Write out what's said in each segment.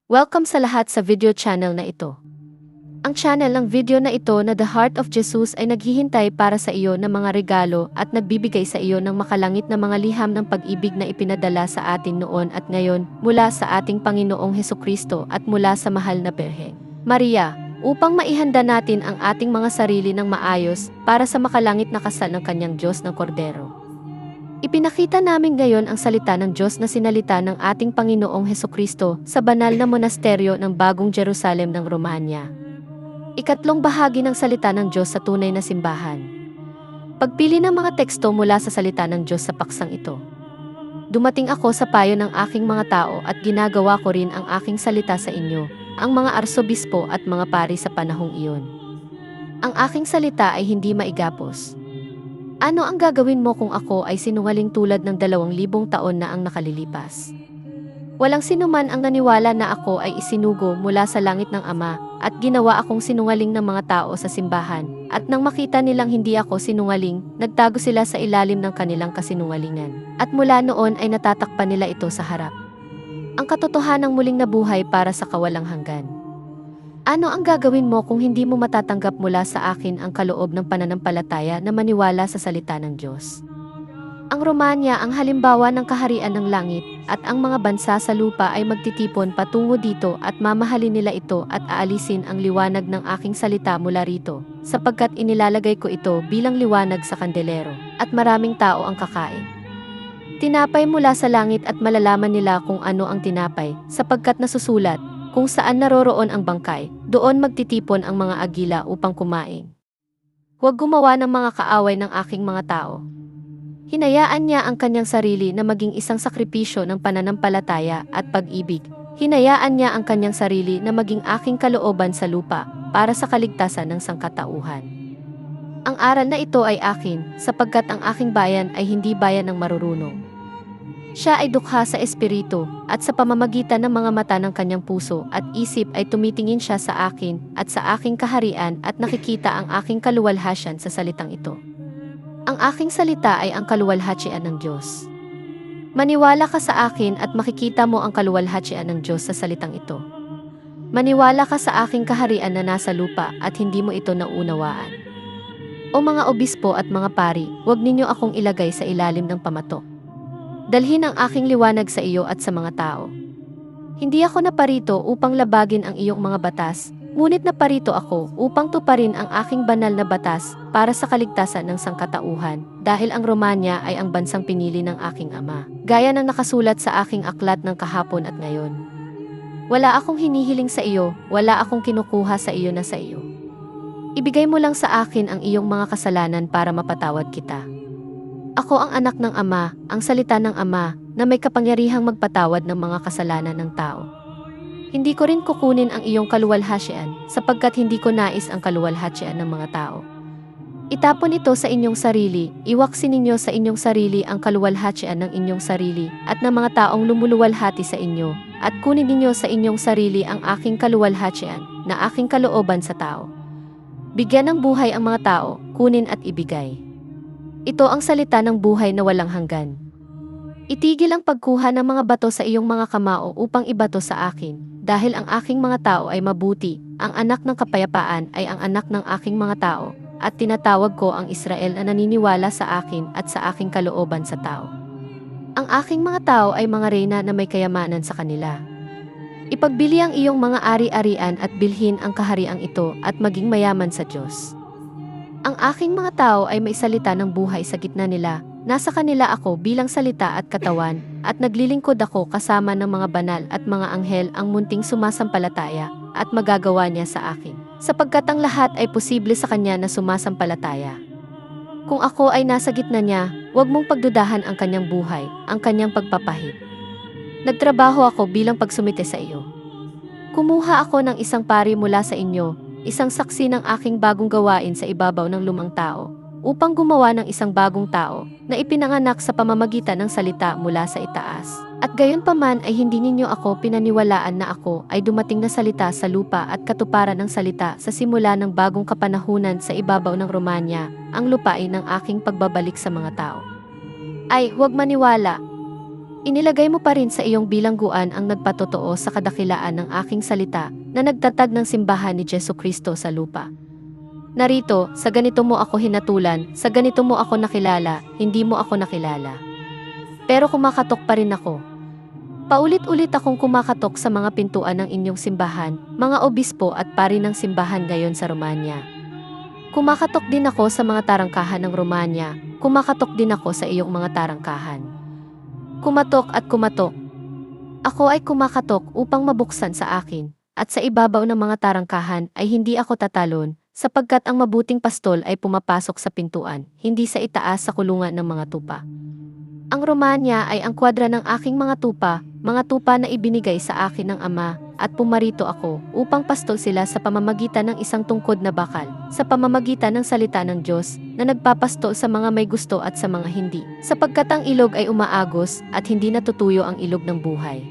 Welcome sa lahat sa video channel na ito. Ang channel ng video na ito na The Heart of Jesus ay naghihintay para sa iyo ng mga regalo at nagbibigay sa iyo ng makalangit na mga liham ng pag-ibig na ipinadala sa atin noon at ngayon mula sa ating Panginoong Hesukristo at mula sa mahal na Birheng Maria, upang maihanda natin ang ating mga sarili ng maayos para sa makalangit na kasal ng kanyang Diyos ng Kordero. Ipinakita namin ngayon ang salita ng Diyos na sinalita ng ating Panginoong Hesukristo sa banal na monasteryo ng Bagong Jerusalem ng Romania. Ikatlong bahagi ng salita ng Diyos sa tunay na simbahan. Pagpili ng mga teksto mula sa salita ng Diyos sa paksang ito. Dumating ako sa payo ng aking mga tao at ginagawa ko rin ang aking salita sa inyo, ang mga arsobispo at mga pari sa panahong iyon. Ang aking salita ay hindi maigapos. Ano ang gagawin mo kung ako ay sinungaling tulad ng 2,000 taon na ang nakalilipas? Walang sinuman ang naniwala na ako ay isinugo mula sa langit ng Ama, at ginawa akong sinungaling ng mga tao sa simbahan, at nang makita nilang hindi ako sinungaling, nagtago sila sa ilalim ng kanilang kasinungalingan. At mula noon ay natatakpan nila ito sa harap. Ang katotohanang muling nabuhay para sa kawalang hanggan. Ano ang gagawin mo kung hindi mo matatanggap mula sa akin ang kaloob ng pananampalataya na maniwala sa salita ng Diyos? Ang Romanya ang halimbawa ng kaharian ng langit, at ang mga bansa sa lupa ay magtitipon patungo dito at mamahalin nila ito at aalisin ang liwanag ng aking salita mula rito, sapagkat inilalagay ko ito bilang liwanag sa kandelero, at maraming tao ang kakain. Tinapay mula sa langit at malalaman nila kung ano ang tinapay, sapagkat nasusulat, kung saan naroroon ang bangkay, doon magtitipon ang mga agila upang kumain. Huwag gumawa ng mga kaaway ng aking mga tao. Hinayaan niya ang kanyang sarili na maging isang sakripisyo ng pananampalataya at pag-ibig. Hinayaan niya ang kanyang sarili na maging aking kalooban sa lupa para sa kaligtasan ng sangkatauhan. Ang aral na ito ay akin, sapagkat ang aking bayan ay hindi bayan ng marurunong. Siya ay dukha sa espiritu, at sa pamamagitan ng mga mata ng kanyang puso at isip ay tumitingin siya sa akin at sa aking kaharian at nakikita ang aking kaluwalhatian sa salitang ito. Ang aking salita ay ang kaluwalhatian ng Diyos. Maniwala ka sa akin at makikita mo ang kaluwalhatian ng Diyos sa salitang ito. Maniwala ka sa aking kaharian na nasa lupa at hindi mo ito naunawaan. O mga obispo at mga pari, huwag ninyo akong ilagay sa ilalim ng pamatok. Dalhin ang aking liwanag sa iyo at sa mga tao. Hindi ako naparito upang labagin ang iyong mga batas, ngunit naparito ako upang tuparin ang aking banal na batas para sa kaligtasan ng sangkatauhan, dahil ang Romanya ay ang bansang pinili ng aking Ama, gaya ng nakasulat sa aking aklat ng kahapon at ngayon. Wala akong hinihiling sa iyo, wala akong kinukuha sa iyo na sa iyo. Ibigay mo lang sa akin ang iyong mga kasalanan para mapatawad kita. Ako ang anak ng Ama, ang salita ng Ama, na may kapangyarihang magpatawad ng mga kasalanan ng tao. Hindi ko rin kukunin ang iyong kaluwalhatian, sapagkat hindi ko nais ang kaluwalhatian ng mga tao. Itapon ito sa inyong sarili, iwaksin ninyo sa inyong sarili ang kaluwalhatian ng inyong sarili, at ng mga taong lumuluwalhati sa inyo, at kunin ninyo sa inyong sarili ang aking kaluwalhatian, na aking kalooban sa tao. Bigyan ng buhay ang mga tao, kunin at ibigay. Ito ang salita ng buhay na walang hanggan. Itigil ang pagkuha ng mga bato sa iyong mga kamao upang ibato sa akin, dahil ang aking mga tao ay mabuti, ang anak ng kapayapaan ay ang anak ng aking mga tao, at tinatawag ko ang Israel na naniniwala sa akin at sa aking kalooban sa tao. Ang aking mga tao ay mga reyna na may kayamanan sa kanila. Ipagbili ang iyong mga ari-arian at bilhin ang kahariang ito at maging mayaman sa Diyos. Ang aking mga tao ay may salita ng buhay sa gitna nila, nasa kanila ako bilang salita at katawan, at naglilingkod ako kasama ng mga banal at mga anghel ang munting sumasampalataya, at magagawa niya sa akin, sapagkat ang lahat ay posible sa kanya na sumasampalataya. Kung ako ay nasa gitna niya, huwag mong pagdudahan ang kanyang buhay, ang kanyang pagpapahid. Nagtrabaho ako bilang pagsumite sa iyo. Kumuha ako ng isang pari mula sa inyo, isang saksi ng aking bagong gawain sa ibabaw ng lumang tao, upang gumawa ng isang bagong tao na ipinanganak sa pamamagitan ng salita mula sa itaas. At gayon paman ay hindi ninyo ako pinaniwalaan na ako ay dumating na salita sa lupa at katuparan ng salita sa simula ng bagong kapanahunan sa ibabaw ng Romanya, ang lupain ng aking pagbabalik sa mga tao. Ay, huwag maniwala. Inilagay mo pa rin sa iyong bilangguan ang nagpatotoo sa kadakilaan ng aking salita na nagtatag ng simbahan ni Jesucristo sa lupa. Narito, sa ganito mo ako hinatulan, sa ganito mo ako nakilala, hindi mo ako nakilala. Pero kumakatok pa rin ako. Paulit-ulit akong kumakatok sa mga pintuan ng inyong simbahan, mga obispo at pari ng simbahan ngayon sa Romanya. Kumakatok din ako sa mga tarangkahan ng Romanya, kumakatok din ako sa iyong mga tarangkahan. Kumatok at kumatok. Ako ay kumakatok upang mabuksan sa akin, at sa ibabaw ng mga tarangkahan ay hindi ako tatalon, sapagkat ang mabuting pastol ay pumapasok sa pintuan, hindi sa itaas sa kulungan ng mga tupa. Ang Romanya ay ang kwadra ng aking mga tupa na ibinigay sa akin ng Ama, at pumarito ako upang pastol sila sa pamamagitan ng isang tungkod na bakal, sa pamamagitan ng salita ng Diyos, na nagpapastol sa mga may gusto at sa mga hindi, sapagkat ang ilog ay umaagos at hindi natutuyo ang ilog ng buhay.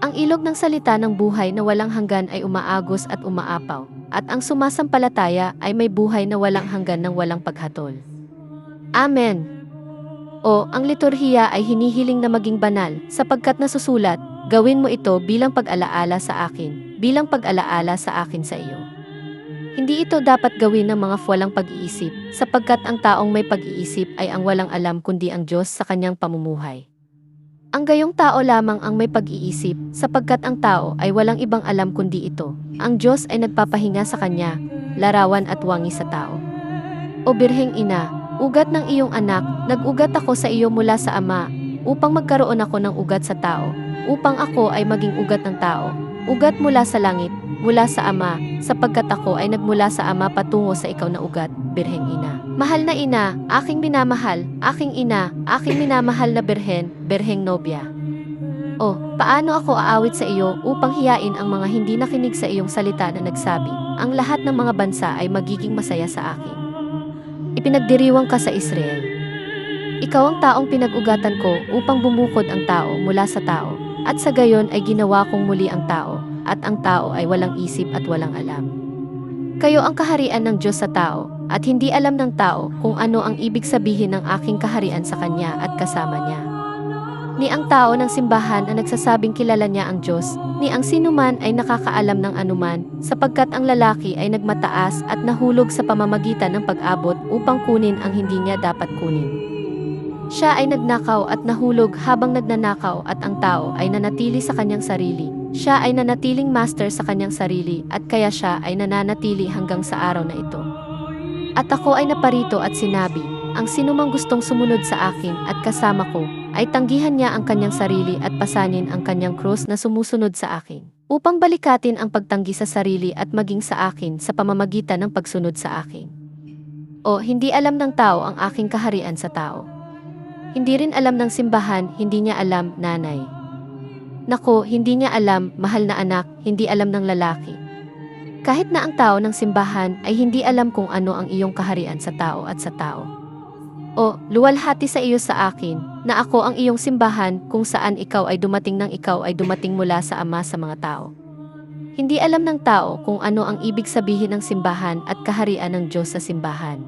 Ang ilog ng salita ng buhay na walang hanggan ay umaagos at umaapaw, at ang sumasampalataya ay may buhay na walang hanggan ng walang paghatol. Amen. O, ang liturhiya ay hinihiling na maging banal, sapagkat nasusulat, gawin mo ito bilang pag-alaala sa akin, bilang pag-alaala sa akin sa iyo. Hindi ito dapat gawin ng mga walang pag-iisip, sapagkat ang taong may pag-iisip ay ang walang alam kundi ang Diyos sa kanyang pamumuhay. Ang gayong tao lamang ang may pag-iisip, sapagkat ang tao ay walang ibang alam kundi ito. Ang Diyos ay nagpapahinga sa kanya, larawan at wangi sa tao. O Birheng Ina, ugat ng iyong anak, nag-ugat ako sa iyo mula sa Ama, upang magkaroon ako ng ugat sa tao, upang ako ay maging ugat ng tao, ugat mula sa langit, mula sa Ama, sapagkat ako ay nagmula sa Ama patungo sa ikaw na ugat, Birheng Ina. Mahal na Ina, aking minamahal, aking Ina, aking minamahal na Birhen, Birheng Nobya. O, paano ako aawit sa iyo upang hiyain ang mga hindi nakinig sa iyong salita na nagsabi, ang lahat ng mga bansa ay magiging masaya sa akin. Ipinagdiriwang ka sa Israel. Ikaw ang taong pinag-ugatan ko upang bumukod ang tao mula sa tao, at sa gayon ay ginawa kong muli ang tao, at ang tao ay walang isip at walang alam. Kayo ang kaharian ng Diyos sa tao, at hindi alam ng tao kung ano ang ibig sabihin ng aking kaharian sa kanya at kasama niya. Ni ang tao ng simbahan na nagsasabing kilala niya ang Diyos, ni ang sinuman ay nakakaalam ng anuman, sapagkat ang lalaki ay nagmataas at nahulog sa pamamagitan ng pag-abot upang kunin ang hindi niya dapat kunin. Siya ay nagnakaw at nahulog habang nagnanakaw at ang tao ay nanatili sa kanyang sarili. Siya ay nanatiling master sa kanyang sarili at kaya siya ay nananatili hanggang sa araw na ito. At ako ay naparito at sinabi, ang sinumang gustong sumunod sa akin at kasama ko, ay tanggihan niya ang kanyang sarili at pasanin ang kanyang krus na sumusunod sa akin, upang balikatin ang pagtanggi sa sarili at maging sa akin sa pamamagitan ng pagsunod sa akin. O, hindi alam ng tao ang aking kaharian sa tao. Hindi rin alam ng simbahan, hindi niya alam, nanay. Nako, hindi niya alam, mahal na anak, hindi alam ng lalaki. Kahit na ang tao ng simbahan ay hindi alam kung ano ang iyong kaharian sa tao at sa tao. O, luwalhati sa iyo sa akin, na ako ang iyong simbahan kung saan ikaw ay dumating nang ikaw ay dumating mula sa Ama sa mga tao. Hindi alam ng tao kung ano ang ibig sabihin ng simbahan at kaharian ng Diyos sa simbahan.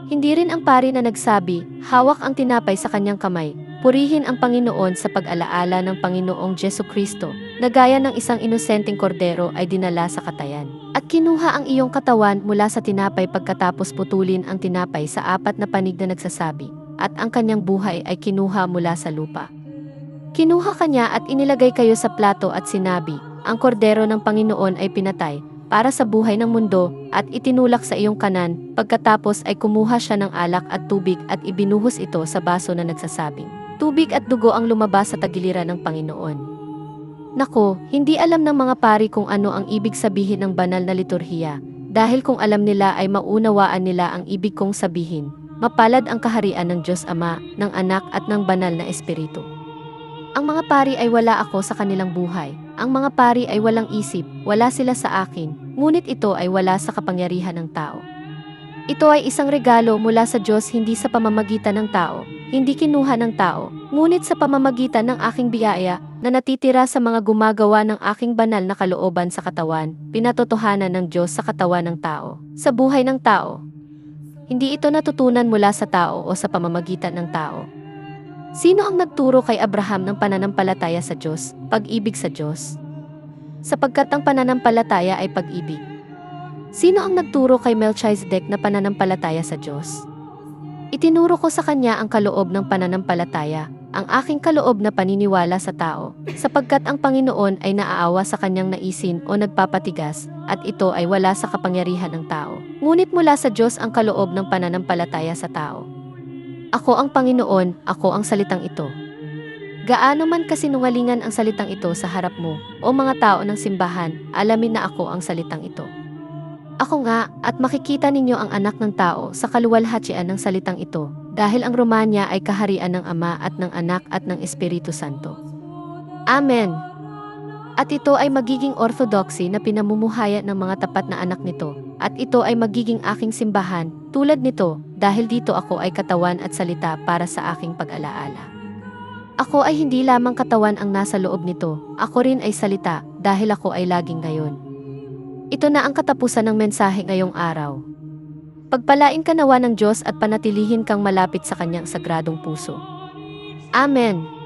Hindi rin ang pari na nagsabi, hawak ang tinapay sa kanyang kamay, purihin ang Panginoon sa pag-alaala ng Panginoong Jesucristo, na gaya ng isang inosenteng kordero ay dinala sa katayan. At kinuha ang iyong katawan mula sa tinapay pagkatapos putulin ang tinapay sa apat na panig na nagsasabi, at ang kanyang buhay ay kinuha mula sa lupa. Kinuha kanya at inilagay kayo sa plato at sinabi, ang kordero ng Panginoon ay pinatay, para sa buhay ng mundo, at itinulak sa iyong kanan, pagkatapos ay kumuha siya ng alak at tubig at ibinuhos ito sa baso na nagsasabing, tubig at dugo ang lumabas sa tagiliran ng Panginoon. Nako, hindi alam ng mga pari kung ano ang ibig sabihin ng banal na liturhiya, dahil kung alam nila ay maunawaan nila ang ibig kong sabihin, mapalad ang kaharian ng Diyos Ama, ng Anak at ng Banal na Espiritu. Ang mga pari ay wala ako sa kanilang buhay. Ang mga pari ay walang isip, wala sila sa akin, ngunit ito ay wala sa kapangyarihan ng tao. Ito ay isang regalo mula sa Diyos hindi sa pamamagitan ng tao, hindi kinuha ng tao, ngunit sa pamamagitan ng aking biyaya na natitira sa mga gumagawa ng aking banal na kalooban sa katawan, pinatotohanan ng Diyos sa katawan ng tao, sa buhay ng tao. Hindi ito natutunan mula sa tao o sa pamamagitan ng tao. Sino ang nagturo kay Abraham ng pananampalataya sa Diyos, pag-ibig sa Diyos? Sapagkat ang pananampalataya ay pag-ibig. Sino ang nagturo kay Melchizedek na pananampalataya sa Diyos? Itinuro ko sa kanya ang kaloob ng pananampalataya, ang aking kaloob na paniniwala sa tao, sapagkat ang Panginoon ay naaawa sa kanyang naisin o nagpapatigas, at ito ay wala sa kapangyarihan ng tao. Ngunit mula sa Diyos ang kaloob ng pananampalataya sa tao. Ako ang Panginoon, ako ang salitang ito. Gaano man kasinungalingan ang salitang ito sa harap mo, o mga tao ng simbahan, alamin na ako ang salitang ito. Ako nga, at makikita ninyo ang anak ng tao sa kaluwalhatian ng salitang ito, dahil ang Romanya ay kaharian ng Ama at ng Anak at ng Espiritu Santo. Amen. At ito ay magiging orthodoxy na pinamumuhaya ng mga tapat na anak nito, at ito ay magiging aking simbahan, tulad nito, dahil dito ako ay katawan at salita para sa aking pag-alaala. Ako ay hindi lamang katawan ang nasa loob nito, ako rin ay salita, dahil ako ay laging ngayon. Ito na ang katapusan ng mensahe ngayong araw. Pagpalain ka nawa ng Diyos at panatilihin kang malapit sa kanyang sagradong puso. Amen.